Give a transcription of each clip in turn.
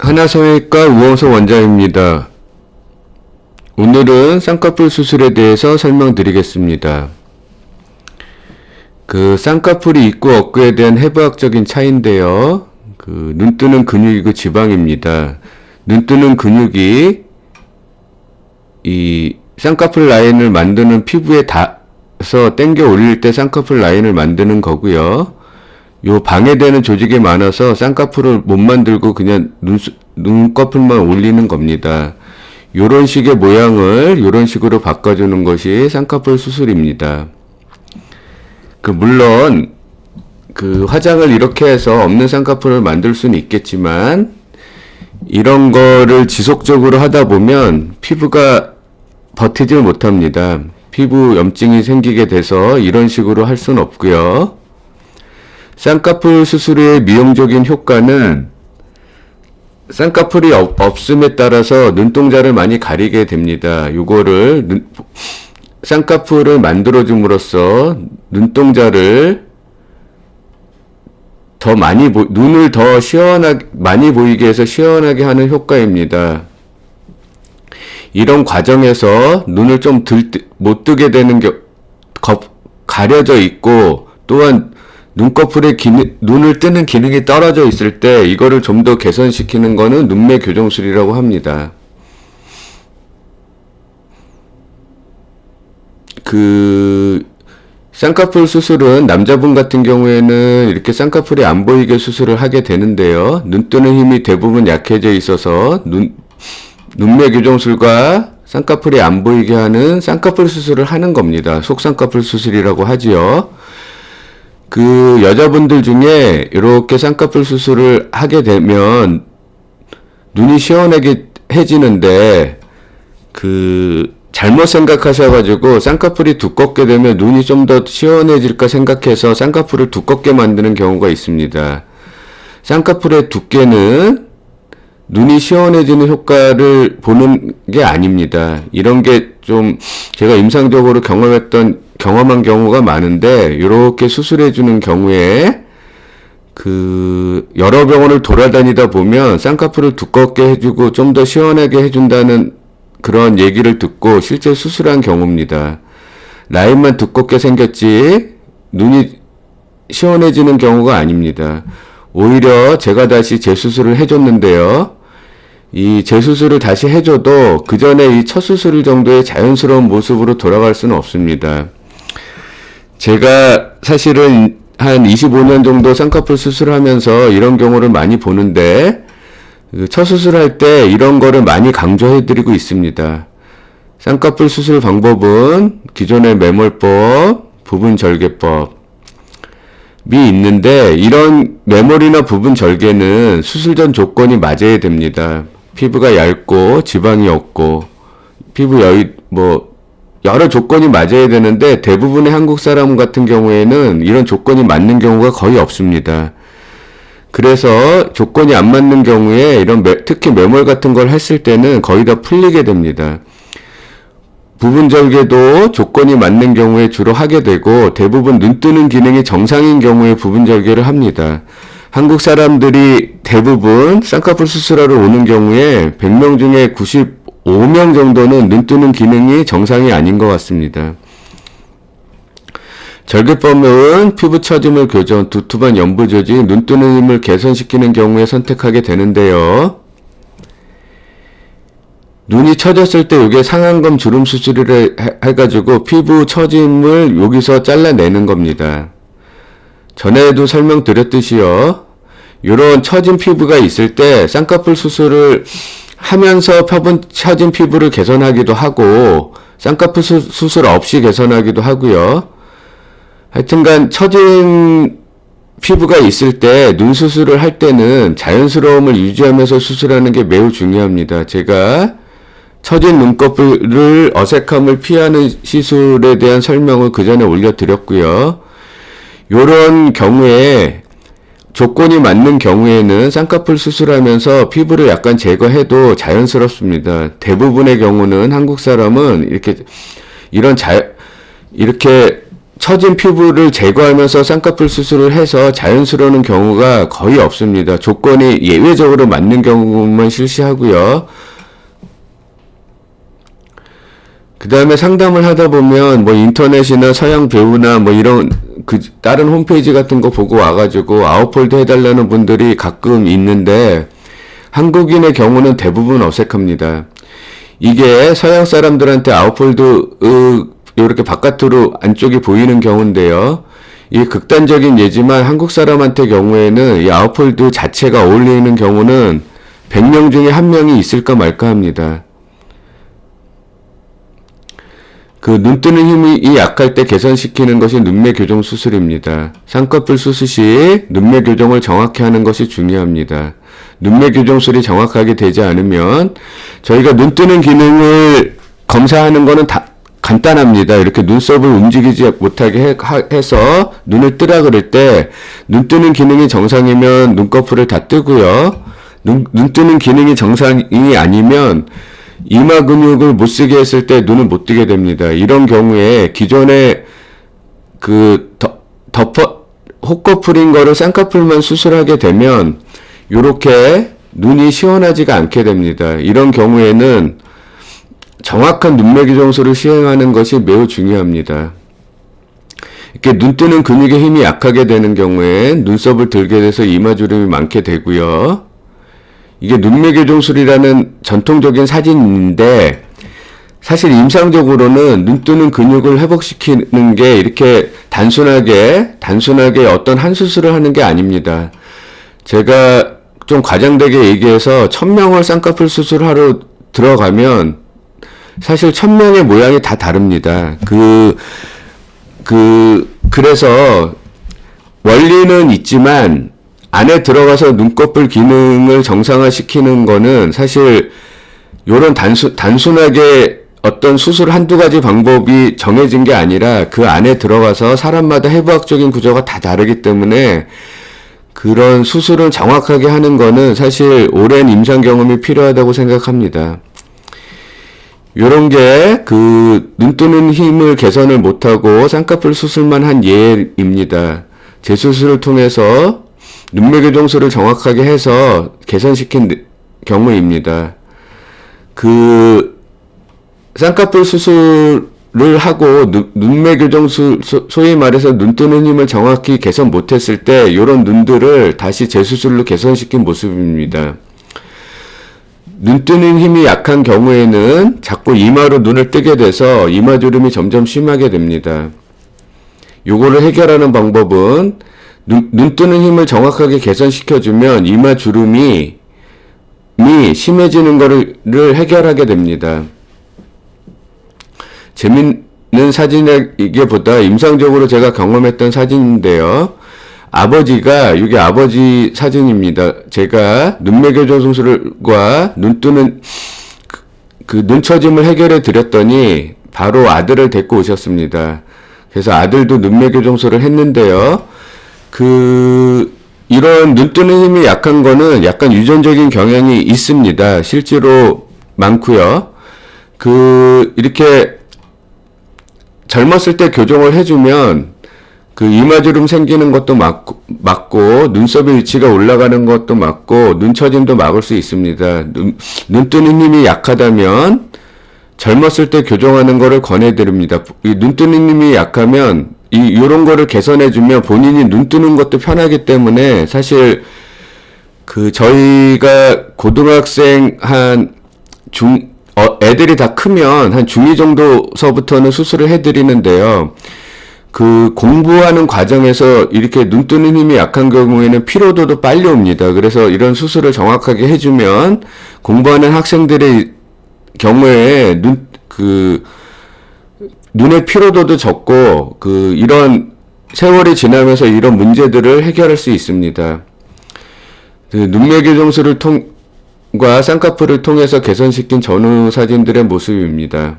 하나성형외과 우홍석 원장입니다. 오늘은 쌍꺼풀 수술에 대해서 설명드리겠습니다. 쌍꺼풀이 있고 없고에 대한 해부학적인 차이인데요. 눈뜨는 근육이고 지방입니다. 눈뜨는 근육이 이 쌍꺼풀 라인을 만드는 피부에 닿아서 당겨 올릴 때 쌍꺼풀 라인을 만드는 거고요. 요 방해되는 조직이 많아서 쌍꺼풀을 못 만들고 그냥 눈꺼풀만 올리는 겁니다. 요런 식의 모양을 요런 식으로 바꿔주는 것이 쌍꺼풀 수술입니다. 물론 화장을 이렇게 해서 없는 쌍꺼풀을 만들 수는 있겠지만 이런 거를 지속적으로 하다 보면 피부가 버티질 못합니다. 피부 염증이 생기게 돼서 이런 식으로 할 수는 없고요. 쌍꺼풀 수술의 미용적인 효과는 쌍꺼풀이 없음에 따라서 눈동자를 많이 가리게 됩니다. 요거를 쌍꺼풀을 만들어줌으로써 눈동자를 더 눈을 더 많이 보이게 해서 시원하게 하는 효과입니다. 이런 과정에서 눈을 좀 못 뜨게 되는 가려져 있고, 또한 눈꺼풀에 눈을 뜨는 기능이 떨어져 있을 때 이거를 좀 더 개선시키는 거는 눈매 교정술이라고 합니다. 쌍꺼풀 수술은 남자분 같은 경우에는 이렇게 쌍꺼풀이 안 보이게 수술을 하게 되는데요. 눈 뜨는 힘이 대부분 약해져 있어서 눈매 교정술과 쌍꺼풀이 안 보이게 하는 쌍꺼풀 수술을 하는 겁니다. 속쌍꺼풀 수술이라고 하지요. 여자분들 중에 이렇게 쌍꺼풀 수술을 하게 되면 눈이 시원하게 해지는데 잘못 생각하셔가지고 쌍꺼풀이 두껍게 되면 눈이 좀 더 시원해질까 생각해서 쌍꺼풀을 두껍게 만드는 경우가 있습니다. 쌍꺼풀의 두께는 눈이 시원해지는 효과를 보는 게 아닙니다. 이런 게 좀 제가 임상적으로 경험한 경우가 많은데, 이렇게 수술해주는 경우에 여러 병원을 돌아다니다 보면 쌍꺼풀을 두껍게 해주고 좀 더 시원하게 해준다는 그런 얘기를 듣고 실제 수술한 경우입니다. 라인만 두껍게 생겼지 눈이 시원해지는 경우가 아닙니다. 오히려 제가 다시 재수술을 해줬는데요. 이 재수술을 다시 해줘도 그 전에 이 첫 수술 정도의 자연스러운 모습으로 돌아갈 수는 없습니다. 제가 사실은 한 25년 정도 쌍꺼풀 수술을 하면서 이런 경우를 많이 보는데, 첫 수술할 때 이런 거를 많이 강조해드리고 있습니다. 쌍꺼풀 수술 방법은 기존의 매몰법, 부분절개법이 있는데, 이런 매몰이나 부분절개는 수술 전 조건이 맞아야 됩니다. 피부가 얇고 지방이 없고 여러 조건이 맞아야 되는데, 대부분의 한국 사람 같은 경우에는 이런 조건이 맞는 경우가 거의 없습니다. 그래서 조건이 안 맞는 경우에 특히 매몰 같은 걸 했을 때는 거의 다 풀리게 됩니다. 부분절개도 조건이 맞는 경우에 주로 하게 되고, 대부분 눈 뜨는 기능이 정상인 경우에 부분절개를 합니다. 한국 사람들이 대부분 쌍꺼풀 수술하러 오는 경우에 100명 중에 95명 정도는 눈 뜨는 기능이 정상이 아닌 것 같습니다. 절개법은 피부 처짐을 교정, 두툼한 연부 조직, 눈 뜨는 힘을 개선시키는 경우에 선택하게 되는데요. 눈이 처졌을 때 이게 상안검 주름 수술을 해가지고 피부 처짐을 여기서 잘라내는 겁니다. 전에도 설명드렸듯이요. 이런 처진 피부가 있을 때 쌍꺼풀 수술을 하면서 처진 피부를 개선하기도 하고, 쌍꺼풀 수술 없이 개선하기도 하고요. 하여튼간 처진 피부가 있을 때 눈 수술을 할 때는 자연스러움을 유지하면서 수술하는 게 매우 중요합니다. 제가 처진 눈꺼풀을 어색함을 피하는 시술에 대한 설명을 그 전에 올려드렸고요. 요런 경우에 조건이 맞는 경우에는 쌍꺼풀 수술하면서 피부를 약간 제거해도 자연스럽습니다. 대부분의 경우는 한국 사람은 이렇게 처진 피부를 제거하면서 쌍꺼풀 수술을 해서 자연스러운 경우가 거의 없습니다. 조건이 예외적으로 맞는 경우만 실시하고요. 그 다음에 상담을 하다 보면 뭐 인터넷이나 서양 배우나 뭐 이런 다른 홈페이지 같은 거 보고 와가지고 아웃폴드 해달라는 분들이 가끔 있는데 한국인의 경우는 대부분 어색합니다. 이게 서양 사람들한테 아웃폴드 이렇게 바깥으로 안쪽이 보이는 경우인데요. 이 극단적인 예지만 한국 사람한테 경우에는 이 아웃폴드 자체가 어울리는 경우는 100명 중에 1명이 있을까 말까 합니다. 그 눈 뜨는 힘이 약할 때 개선시키는 것이 눈매 교정 수술입니다. 쌍꺼풀 수술 시 눈매 교정을 정확히 하는 것이 중요합니다. 눈매 교정술이 정확하게 되지 않으면 저희가 눈 뜨는 기능을 검사하는 거는 다 간단합니다. 이렇게 눈썹을 움직이지 못하게 해서 눈을 뜨라 그럴 때 눈 뜨는 기능이 정상이면 눈꺼풀을 다 뜨고요. 눈 뜨는 기능이 정상이 아니면 이마 근육을 못 쓰게 했을 때 눈을 못 뜨게 됩니다. 이런 경우에 기존에 혹꺼풀인 거를 쌍꺼풀만 수술하게 되면 요렇게 눈이 시원하지가 않게 됩니다. 이런 경우에는 정확한 눈매 교정술을 시행하는 것이 매우 중요합니다. 이렇게 눈 뜨는 근육의 힘이 약하게 되는 경우에 눈썹을 들게 돼서 이마주름이 많게 되고요. 이게 눈매 교정술이라는 전통적인 사진인데 사실 임상적으로는 눈 뜨는 근육을 회복시키는 게 이렇게 단순하게 어떤 한 수술을 하는 게 아닙니다. 제가 좀 과장되게 얘기해서 1000명을 쌍꺼풀 수술하러 들어가면 사실 1000명의 모양이 다 다릅니다. 그래서 원리는 있지만 안에 들어가서 눈꺼풀 기능을 정상화시키는 거는 사실 요런 단순하게 어떤 수술 한두 가지 방법이 정해진 게 아니라 그 안에 들어가서 사람마다 해부학적인 구조가 다 다르기 때문에 그런 수술을 정확하게 하는 거는 사실 오랜 임상 경험이 필요하다고 생각합니다. 요런 게 눈 뜨는 힘을 개선을 못하고 쌍꺼풀 수술만 한 예입니다. 재수술을 통해서 눈매 교정술을 정확하게 해서 개선시킨 경우입니다. 쌍꺼풀 수술을 하고 눈매 교정술, 소위 말해서 눈 뜨는 힘을 정확히 개선 못했을 때 요런 눈들을 다시 재수술로 개선시킨 모습입니다. 눈 뜨는 힘이 약한 경우에는 자꾸 이마로 눈을 뜨게 돼서 이마주름이 점점 심하게 됩니다. 요거를 해결하는 방법은 눈 뜨는 힘을 정확하게 개선시켜주면 이마주름이 심해지는 거를 해결하게 됩니다. 재밌는 사진이기보다 임상적으로 제가 경험했던 사진인데요. 이게 아버지 사진입니다. 제가 눈매 교정 수술과 눈 뜨는 눈 처짐을 해결해 드렸더니 바로 아들을 데리고 오셨습니다. 그래서 아들도 눈매 교정술을 했는데요. 이런 눈 뜨는 힘이 약한 거는 약간 유전적인 경향이 있습니다. 실제로 많고요. 이렇게 젊었을 때 교정을 해주면 이마주름 생기는 것도 막고 눈썹의 위치가 올라가는 것도 막고 눈처짐도 막을 수 있습니다. 눈 뜨는 힘이 약하다면 젊었을 때 교정하는 거를 권해드립니다. 눈 뜨는 힘이 약하면 요런 거를 개선해주면 본인이 눈 뜨는 것도 편하기 때문에 사실 저희가 고등학생 애들이 다 크면 한 중2 정도서부터는 수술을 해드리는데요. 공부하는 과정에서 이렇게 눈 뜨는 힘이 약한 경우에는 피로도도 빨리 옵니다. 그래서 이런 수술을 정확하게 해주면 공부하는 학생들의 경우에 눈의 피로도도 적고 이런 세월이 지나면서 이런 문제들을 해결할 수 있습니다. 눈매 교정술을 과 쌍꺼풀을 통해서 개선시킨 전후 사진들의 모습입니다.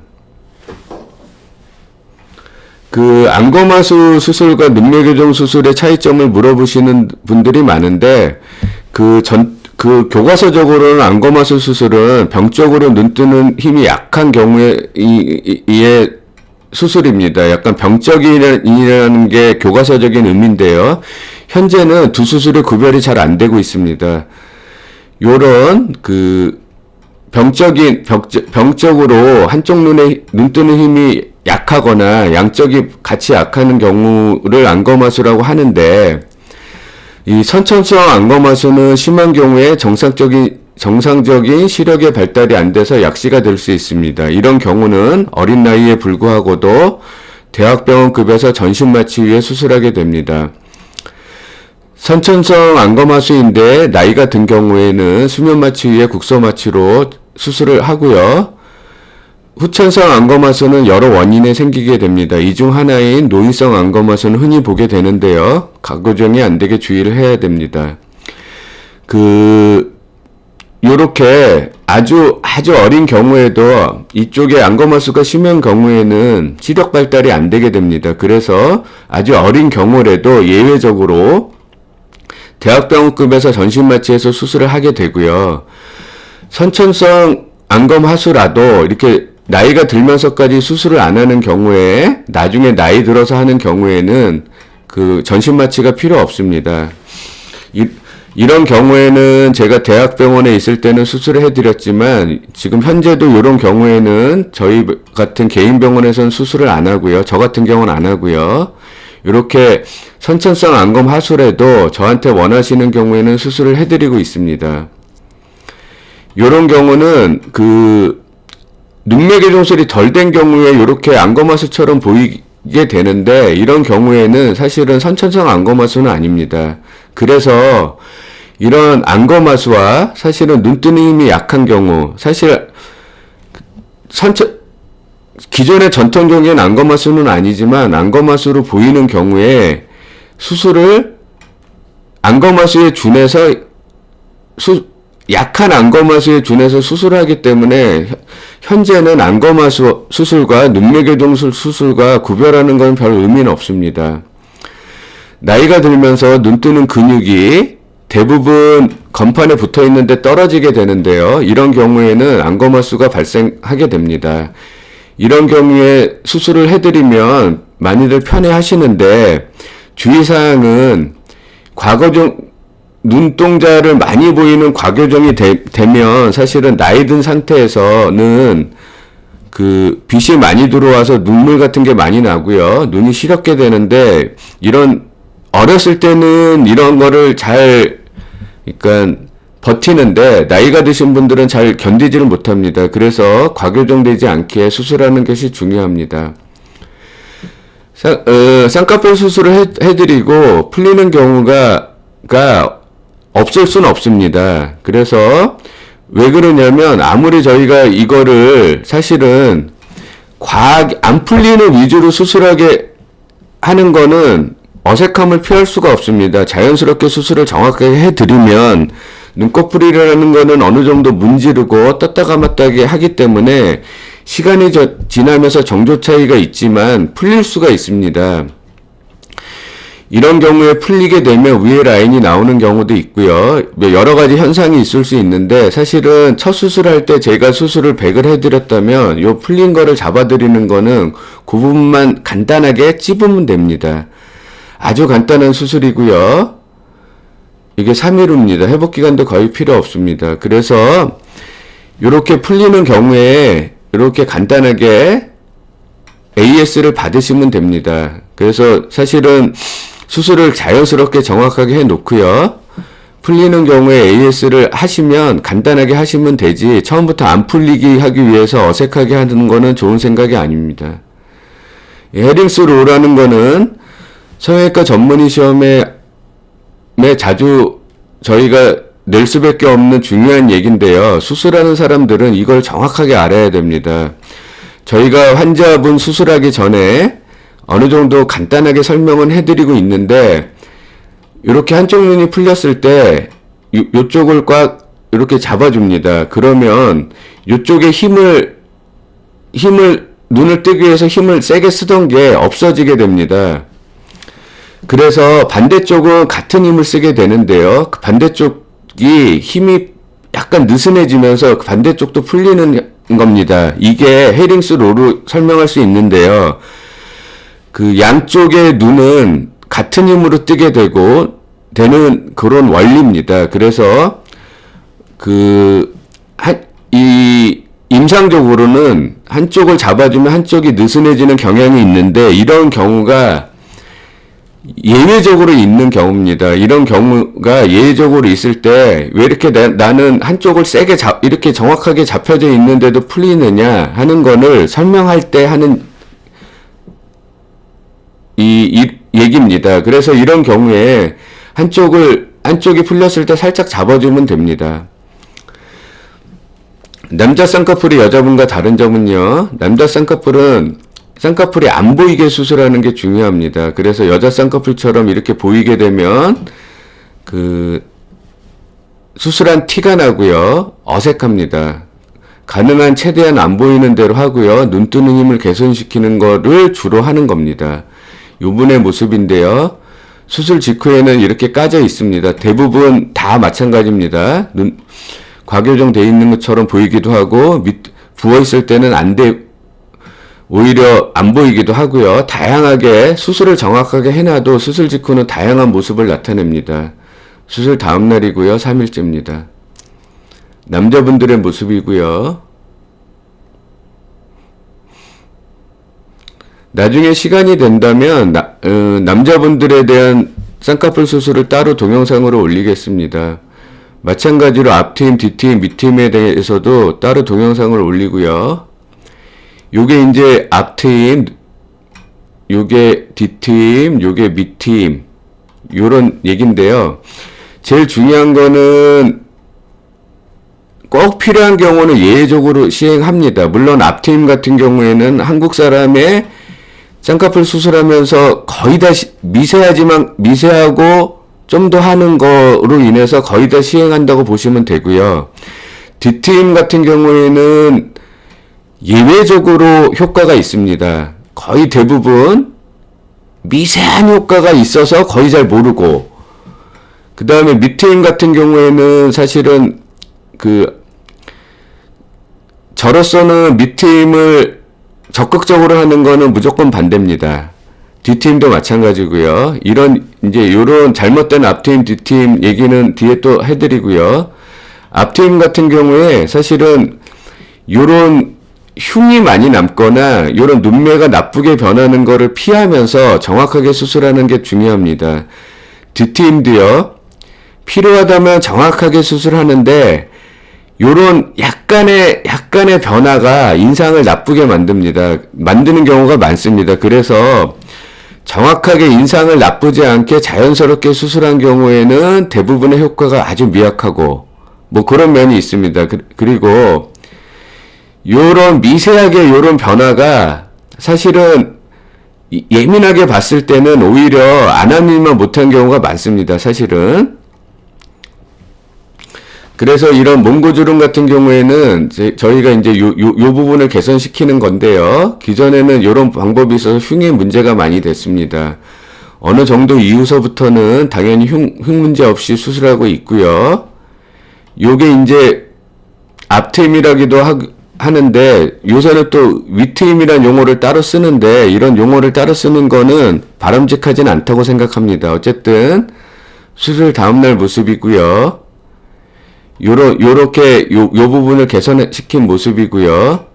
안검하수 수술과 눈매 교정 수술의 차이점을 물어보시는 분들이 많은데 교과서적으로는 안검하수 수술은 병적으로 눈 뜨는 힘이 약한 경우에 수술입니다. 약간 병적이라는 게 교과서적인 의미인데요. 현재는 두 수술의 구별이 잘 안 되고 있습니다. 요런 병적으로 한쪽 눈 뜨는 힘이 약하거나 양쪽이 같이 약하는 경우를 안검하수라고 하는데, 이 선천성 안검하수는 심한 경우에 정상적인 시력의 발달이 안 돼서 약시가 될 수 있습니다. 이런 경우는 어린 나이에 불구하고도 대학병원급에서 전신마취 위에 수술하게 됩니다. 선천성 안검하수인데 나이가 든 경우에는 수면마취 위에 국소마취로 수술을 하고요. 후천성 안검하수는 여러 원인에 생기게 됩니다. 이 중 하나인 노인성 안검하수는 흔히 보게 되는데요. 과교정이 안 되게 주의를 해야 됩니다. 요렇게 아주 어린 경우에도 이쪽에 안검하수가 심한 경우에는 시력 발달이 안 되게 됩니다. 그래서 아주 어린 경우라도 예외적으로 대학병원급에서 전신마취해서 수술을 하게 되고요. 선천성 안검하수라도 이렇게 나이가 들면서까지 수술을 안 하는 경우에 나중에 나이 들어서 하는 경우에는 전신마취가 필요 없습니다. 이런 경우에는 제가 대학병원에 있을 때는 수술을 해드렸지만 지금 현재도 이런 경우에는 저희 같은 개인 병원에서는 수술을 안 하고요. 저 같은 경우는 안 하고요. 이렇게 선천성 안검하수라도 저한테 원하시는 경우에는 수술을 해드리고 있습니다. 이런 경우는 눈매개 종술이 덜 된 경우에 이렇게 안검하수처럼 보이게 되는데, 이런 경우에는 사실은 선천성 안검하수는 아닙니다. 그래서 이런 안검하수와 사실은 눈 뜨는 힘이 약한 경우, 사실 기존의 전통적인 안검하수는 아니지만 안검하수로 보이는 경우에 수술을 안검하수에 준해서 약한 안검하수에 준해서 수술하기 때문에 현재는 안검하수 수술과 눈매개동술 수술과 구별하는 건 별 의미는 없습니다. 나이가 들면서 눈 뜨는 근육이 대부분 건판에 붙어 있는데 떨어지게 되는데요. 이런 경우에는 안검하수가 발생하게 됩니다. 이런 경우에 수술을 해드리면 많이들 편해 하시는데, 주의사항은 눈동자를 많이 보이는 과교정이 되면 사실은 나이 든 상태에서는 빛이 많이 들어와서 눈물 같은 게 많이 나고요. 눈이 시렵게 되는데, 어렸을 때는 이런 거를 그러니까 버티는데 나이가 드신 분들은 잘 견디지를 못합니다. 그래서 과교정되지 않게 수술하는 것이 중요합니다. 쌍꺼풀 수술을 해드리고 풀리는 경우가 없을 수는 없습니다. 그래서 왜 그러냐면, 아무리 저희가 이거를 사실은 안 풀리는 위주로 수술하게 하는 거는 어색함을 피할 수가 없습니다. 자연스럽게 수술을 정확하게 해드리면 눈꺼풀이라는 거는 어느 정도 문지르고 떴다 감았다게 하기 때문에 시간이 지나면서 정조 차이가 있지만 풀릴 수가 있습니다. 이런 경우에 풀리게 되면 위에 라인이 나오는 경우도 있고요. 여러 가지 현상이 있을 수 있는데, 사실은 첫 수술할 때 제가 수술을 100을 해드렸다면 요 풀린 거를 잡아드리는 거는 그 부분만 간단하게 찝으면 됩니다. 아주 간단한 수술이고요. 이게 3일 후입니다. 회복기간도 거의 필요 없습니다. 그래서 이렇게 풀리는 경우에 이렇게 간단하게 AS를 받으시면 됩니다. 그래서 사실은 수술을 자연스럽게 정확하게 해 놓고요. 풀리는 경우에 AS를 하시면 간단하게 하시면 되지, 처음부터 안 풀리게 하기 위해서 어색하게 하는 거는 좋은 생각이 아닙니다. 헤링스 로라는 거는 성형외과 전문의 시험에 자주 저희가 낼 수밖에 없는 중요한 얘기인데요. 수술하는 사람들은 이걸 정확하게 알아야 됩니다. 저희가 환자분 수술하기 전에 어느 정도 간단하게 설명은 해드리고 있는데, 이렇게 한쪽 눈이 풀렸을 때 요쪽을 꽉 이렇게 잡아줍니다. 그러면 요쪽에 눈을 뜨기 위해서 힘을 세게 쓰던 게 없어지게 됩니다. 그래서 반대쪽은 같은 힘을 쓰게 되는데요. 반대쪽이 힘이 약간 느슨해지면서 반대쪽도 풀리는 겁니다. 이게 헤링스 로로 설명할 수 있는데요. 그 양쪽의 눈은 같은 힘으로 뜨게 되는 그런 원리입니다. 그래서 임상적으로는 한쪽을 잡아주면 한쪽이 느슨해지는 경향이 있는데 이런 경우가 예외적으로 있는 경우입니다. 이런 경우가 예외적으로 있을 때 왜 이렇게 나는 한쪽을 세게 이렇게 정확하게 잡혀져 있는데도 풀리느냐 하는 거를 설명할 때 하는 이 얘기입니다. 그래서 이런 경우에 한쪽이 풀렸을 때 살짝 잡아주면 됩니다. 남자 쌍꺼풀이 여자분과 다른 점은요. 남자 쌍꺼풀이 안 보이게 수술하는 게 중요합니다. 그래서 여자 쌍꺼풀처럼 이렇게 보이게 되면 수술한 티가 나고요. 어색합니다. 가능한 최대한 안 보이는 대로 하고요. 눈 뜨는 힘을 개선시키는 거를 주로 하는 겁니다. 요분의 모습인데요. 수술 직후에는 이렇게 까져 있습니다. 대부분 다 마찬가지입니다. 과교정되어 있는 것처럼 보이기도 하고 부어있을 때는 오히려 안 보이기도 하고요. 다양하게 수술을 정확하게 해놔도 수술 직후는 다양한 모습을 나타냅니다. 수술 다음 날이고요. 3일째입니다. 남자분들의 모습이고요. 나중에 시간이 된다면 남자분들에 대한 쌍꺼풀 수술을 따로 동영상으로 올리겠습니다. 마찬가지로 앞트임, 뒤트임, 밑트임에 대해서도 따로 동영상을 올리고요. 요게 이제 앞트임, 요게 뒤트임, 요게 밑트임 요런 얘기인데요. 제일 중요한 거는 꼭 필요한 경우는 예외적으로 시행합니다. 물론 앞트임 같은 경우에는 한국 사람의 쌍꺼풀 수술하면서 거의 다 미세하고 좀 더 하는 거로 인해서 거의 다 시행한다고 보시면 되고요. 뒤트임 같은 경우에는 예외적으로 효과가 있습니다. 거의 대부분 미세한 효과가 있어서 거의 잘 모르고, 그 다음에 밑트임 같은 경우에는 사실은 저로서는 밑트임을 적극적으로 하는 거는 무조건 반대입니다. 뒤트임도 마찬가지고요. 요런 잘못된 앞트임, 뒤트임 얘기는 뒤에 또 해드리고요. 앞트임 같은 경우에 사실은 요런 흉이 많이 남거나 요런 눈매가 나쁘게 변하는 거를 피하면서 정확하게 수술하는 게 중요합니다. 뒤트임도요. 필요하다면 정확하게 수술하는데 요런 약간의 변화가 인상을 나쁘게 만드는 경우가 많습니다. 그래서 정확하게 인상을 나쁘지 않게 자연스럽게 수술한 경우에는 대부분의 효과가 아주 미약하고 그런 면이 있습니다. 그리고 요런 미세하게 요런 변화가 사실은 예민하게 봤을 때는 오히려 안 한 일만 못한 경우가 많습니다. 사실은. 그래서 이런 몽고주름 같은 경우에는 저희가 이제 요 부분을 개선시키는 건데요. 기존에는 이런 방법이 있어서 흉에 문제가 많이 됐습니다. 어느 정도 이후서부터는 당연히 흉 문제 없이 수술하고 있고요. 요게 이제 앞트임이라기도 하는데 요새는 또 윗트임이라는 용어를 따로 쓰는데 이런 용어를 따로 쓰는 거는 바람직하진 않다고 생각합니다. 어쨌든 수술 다음날 모습이고요. 요렇게 요 부분을 개선시킨 모습이고요.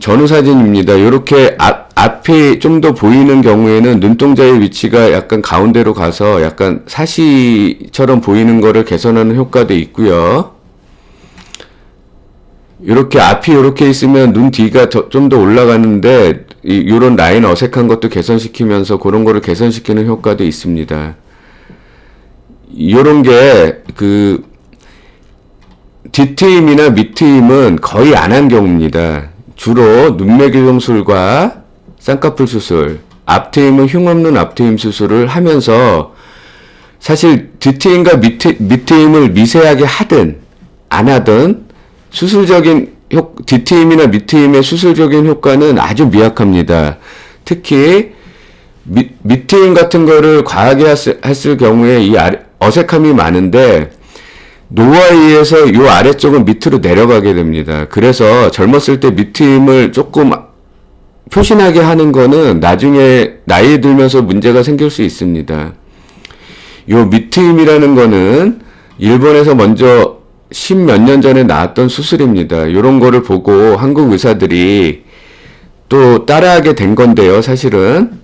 전후 사진입니다. 요렇게 앞이 좀 더 보이는 경우에는 눈동자의 위치가 약간 가운데로 가서 약간 사시처럼 보이는 거를 개선하는 효과도 있고요. 요렇게 앞이 요렇게 있으면 눈 뒤가 좀 더 올라가는데 요런 라인 어색한 것도 개선시키면서 그런 거를 개선시키는 효과도 있습니다. 요런 게 뒤트임이나 밑트임은 거의 안 한 경우입니다. 주로 눈매 교정술과 쌍꺼풀 수술, 앞트임은 흉 없는 앞트임 수술을 하면서 사실 뒤트임과 밑트임을 미세하게 하든 안 하든 뒤트임이나 밑트임의 수술적인 효과는 아주 미약합니다. 특히 밑트임 같은 거를 과하게 했을 경우에 어색함이 많은데 노화에 의해서 요 아래쪽은 밑으로 내려가게 됩니다. 그래서 젊었을 때 밑트임을 조금 표신하게 하는 거는 나중에 나이 들면서 문제가 생길 수 있습니다. 요 밑트임이라는 거는 일본에서 먼저 10몇 년 전에 나왔던 수술입니다. 요런 거를 보고 한국 의사들이 또 따라하게 된 건데요. 사실은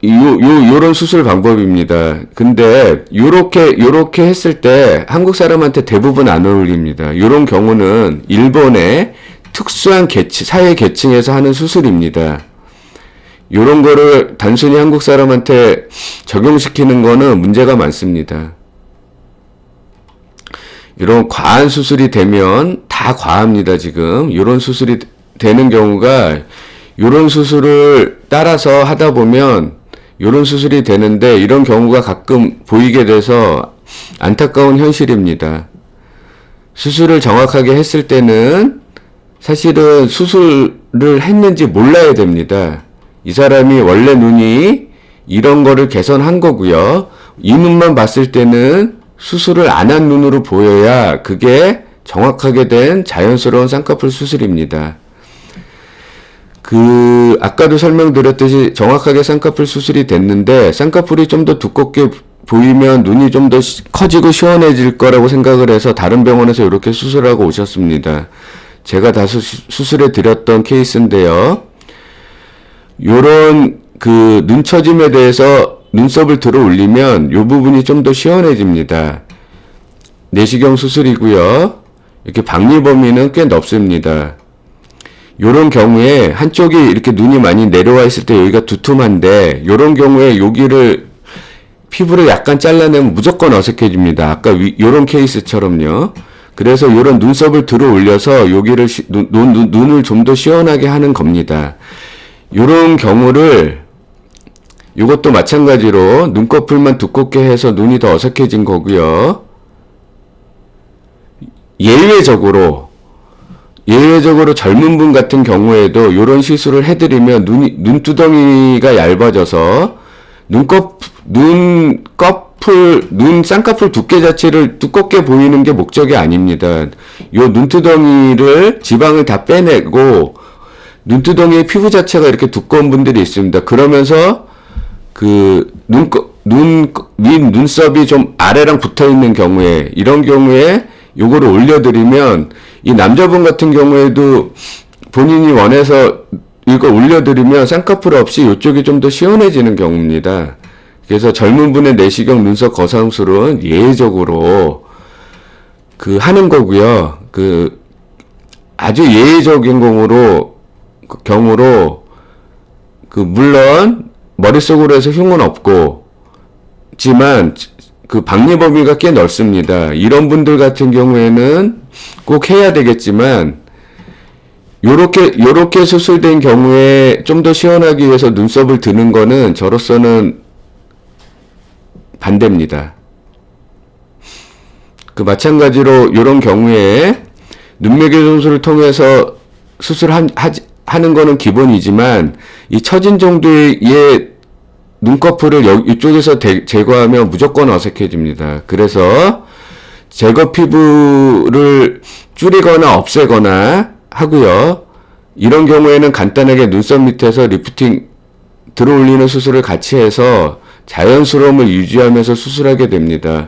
요런 수술 방법입니다. 근데 요렇게 했을 때 한국 사람한테 대부분 안 어울립니다. 요런 경우는 일본의 특수한 사회 계층에서 하는 수술입니다. 요런 거를 단순히 한국 사람한테 적용시키는 거는 문제가 많습니다. 이런 과한 수술이 되면 다 과합니다, 지금. 요런 수술이 되는 경우가 요런 수술을 따라서 하다 보면 요런 수술이 되는데 이런 경우가 가끔 보이게 돼서 안타까운 현실입니다. 수술을 정확하게 했을 때는 사실은 수술을 했는지 몰라야 됩니다. 이 사람이 원래 눈이 이런 거를 개선한 거고요. 이 눈만 봤을 때는 수술을 안 한 눈으로 보여야 그게 정확하게 된 자연스러운 쌍꺼풀 수술입니다. 아까도 설명드렸듯이 정확하게 쌍꺼풀 수술이 됐는데 쌍꺼풀이 좀 더 두껍게 보이면 눈이 좀 더 커지고 시원해질 거라고 생각을 해서 다른 병원에서 이렇게 수술하고 오셨습니다. 제가 다 수술해 드렸던 케이스인데요. 요런 눈처짐에 대해서 눈썹을 들어 올리면 요 부분이 좀 더 시원해집니다. 내시경 수술이고요. 이렇게 박리 범위는 꽤 넓습니다. 요런 경우에 한쪽이 이렇게 눈이 많이 내려와 있을 때 여기가 두툼한데 요런 경우에 여기를 피부를 약간 잘라내면 무조건 어색해집니다. 아까 요런 케이스처럼요. 그래서 요런 눈썹을 들어 올려서 여기를 눈을 좀 더 시원하게 하는 겁니다. 요런 경우를 요것도 마찬가지로 눈꺼풀만 두껍게 해서 눈이 더 어색해진 거고요. 예외적으로 젊은 분 같은 경우에도 요런 시술을 해드리면 눈두덩이가 얇아져서 쌍꺼풀 두께 자체를 두껍게 보이는 게 목적이 아닙니다. 요 눈두덩이를 지방을 다 빼내고 눈두덩이의 피부 자체가 이렇게 두꺼운 분들이 있습니다. 그러면서 눈썹이 좀 아래랑 붙어 있는 경우에, 이런 경우에 요거를 올려드리면, 이 남자분 같은 경우에도 본인이 원해서 이거 올려드리면 쌍꺼풀 없이 이쪽이 좀 더 시원해지는 경우입니다. 그래서 젊은 분의 내시경 눈썹 거상술은 예외적으로 하는 거고요. 아주 예외적인 경우로 물론 머릿속으로 해서 흉은 없지만 박리 범위가 꽤 넓습니다. 이런 분들 같은 경우에는 꼭 해야 되겠지만 요렇게 수술된 경우에 좀 더 시원하기 위해서 눈썹을 드는 거는 저로서는 반대입니다. 마찬가지로 요런 경우에 눈매교정술을 통해서 하는 거는 기본이지만 이 처진 정도의 눈꺼풀을 이쪽에서 제거하면 무조건 어색해집니다. 그래서 제거 피부를 줄이거나 없애거나 하고요. 이런 경우에는 간단하게 눈썹 밑에서 리프팅 들어 올리는 수술을 같이 해서 자연스러움을 유지하면서 수술하게 됩니다.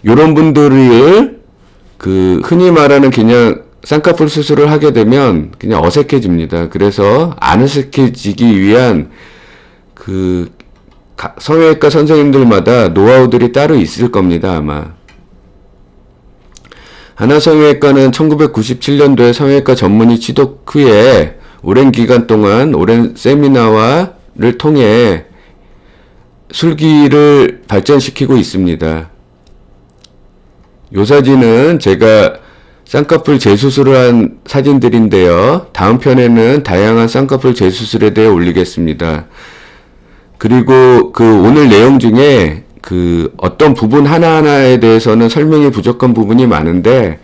이런 분들을 흔히 말하는 그냥 쌍꺼풀 수술을 하게 되면 그냥 어색해집니다. 그래서 안 어색해지기 위한 성형외과 선생님들마다 노하우들이 따로 있을 겁니다, 아마. 하나성형외과는 1997년도에 성형외과 전문의 취득 후에 오랜 기간 동안 오랜 세미나를 통해 술기를 발전시키고 있습니다. 요 사진은 제가 쌍꺼풀 재수술을 한 사진들인데요. 다음 편에는 다양한 쌍꺼풀 재수술에 대해 올리겠습니다. 그리고 오늘 내용 중에 어떤 부분 하나하나에 대해서는 설명이 부족한 부분이 많은데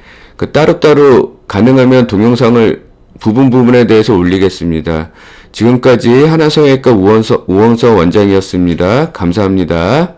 따로따로 가능하면 동영상을 부분에 대해서 올리겠습니다. 지금까지 하나성형외과 우원서 원장이었습니다. 감사합니다.